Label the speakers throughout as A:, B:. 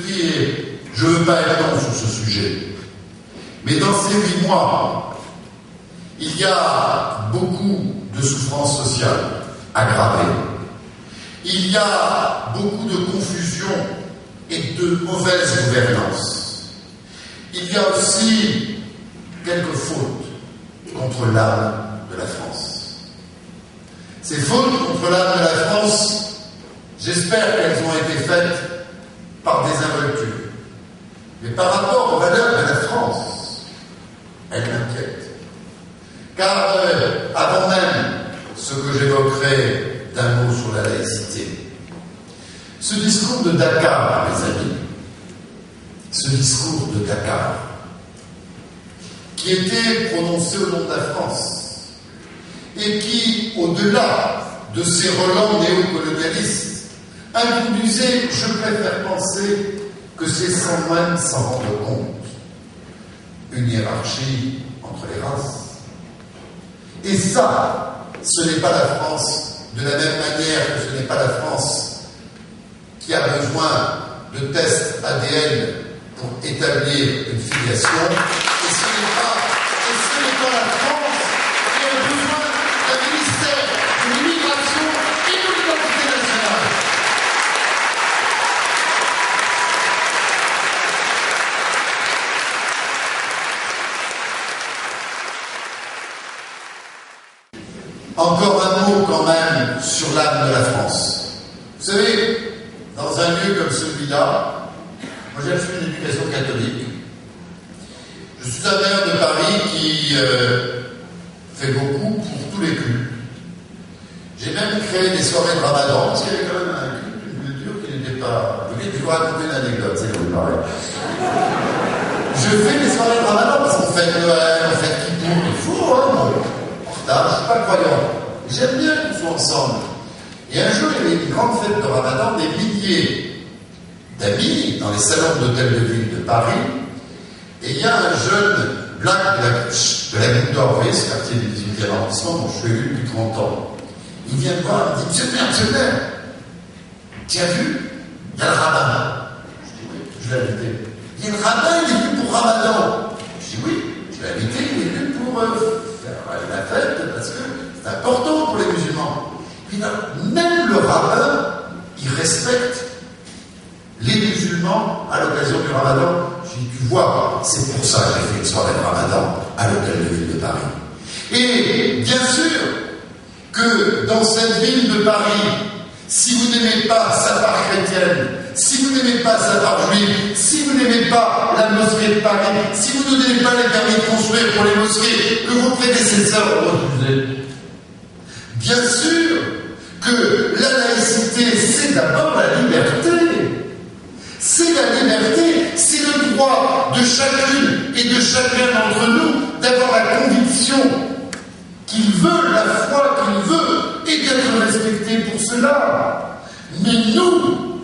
A: dis, et je ne veux pas être long sur ce sujet, mais dans ces 8 mois, il y a beaucoup de souffrances sociales aggravées. Il y a beaucoup de confusion et de mauvaise gouvernance. Il y a aussi quelques fautes contre l'âme de la France. Ces fautes contre l'âme de la France, j'espère qu'elles ont été faites par des involtures. Mais par rapport aux valeurs de la France, elles m'inquiètent. Car avant même ce que j'évoquerai d'un mot sur la laïcité, ce discours de Dakar, mes amis, ce discours de Dakar, qui était prononcé au nom de la France, et qui, au-delà de ces relents néocolonialistes, introduisait, je préfère penser, que c'est sans même s'en rendre compte, une hiérarchie entre les races. Et ça, ce n'est pas la France, de la même manière que ce n'est pas la France qui a besoin de tests ADN pour établir une filiation, et ce n'est pas la France qui a besoin d'un ministère de l'immigration et de l'identité nationale. Encore un mot quand même sur l'âme de la France. Vous savez, dans un lieu comme celui-là, moi j'ai reçu une éducation catholique. Je suis un maire de Paris qui fait beaucoup pour tous les cultes. J'ai même créé des soirées de Ramadan, parce qu'il y avait quand même un culte, une culture qui n'était pas... Je vais vous raconter une anecdote, c'est comme pareil. Je fais des soirées de Ramadan parce qu'on fête Noël, on fête Kippour, il faut, hein, bon. Je ne suis pas croyant. J'aime bien qu'ils soient ensemble. Et un jour, il y avait une grande fête de Ramadan, des milliers d'amis dans les salons d'hôtel de ville de Paris. Et il y a un jeune black de la Goutte d'Or, vous voyez ce quartier du 18e arrondissement dont je suis élu depuis 30 ans. Il vient me voir, il me dit, Monsieur le maire, tu as vu, il y a le Ramadan. Je dis oui, je l'ai invité. Il y a le Ramadan, il est venu pour Ramadan. Je dis oui, je l'ai invité, il est venu pour faire la fête parce que c'est important pour les musulmans. Puis là, même le rabbin, il respecte les musulmans à l'occasion du Ramadan. Je dis, tu vois, c'est pour ça que j'ai fait une soirée de Ramadan à l'hôtel de ville de Paris. Et bien sûr que dans cette ville de Paris, si vous n'aimez pas sa part chrétienne, si vous n'aimez pas sa part juive, si vous n'aimez pas la mosquée de Paris, si vous ne donnez pas les permis de construire pour les mosquées que vos prédécesseurs ont refusé, bien sûr que la laïcité, c'est d'abord la liberté. C'est la liberté, c'est le droit de chacune et de chacun d'entre nous d'avoir la conviction qu'il veut, la foi qu'il veut, et d'être respecté pour cela. Mais nous,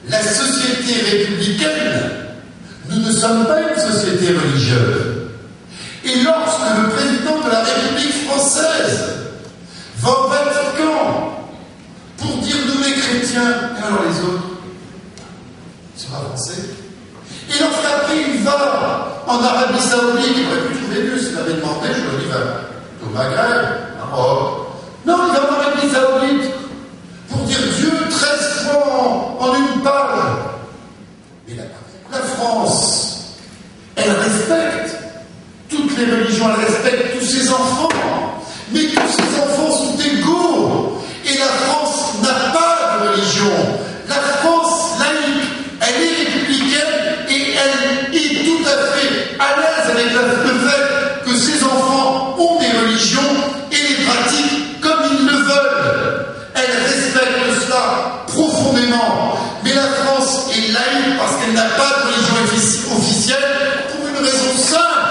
A: la société républicaine, nous ne sommes pas une société religieuse. Et lorsque le président de la République française va au Vatican pour dire nous les chrétiens, et alors les autres, ils sont pas français. Et lorsqu'après il va en Arabie Saoudite, il aurait pu trouver mieux s'il avait demandé, je leur dis, va au Maghreb, Maroc. Non, il va en Arabie Saoudite pour dire Dieu 13 fois en une page. Et la France, elle respecte toutes les religions, elle respecte tous ses enfants, mais tous ses enfants sont égaux. Et la France n'a pas de religion. La France laïque, elle est républicaine et elle est tout à fait à l'aise avec le fait que ses enfants ont des religions et les pratiquent comme ils le veulent. Elle respecte cela profondément. Mais la France est laïque parce qu'elle n'a pas de religion officielle pour une raison simple.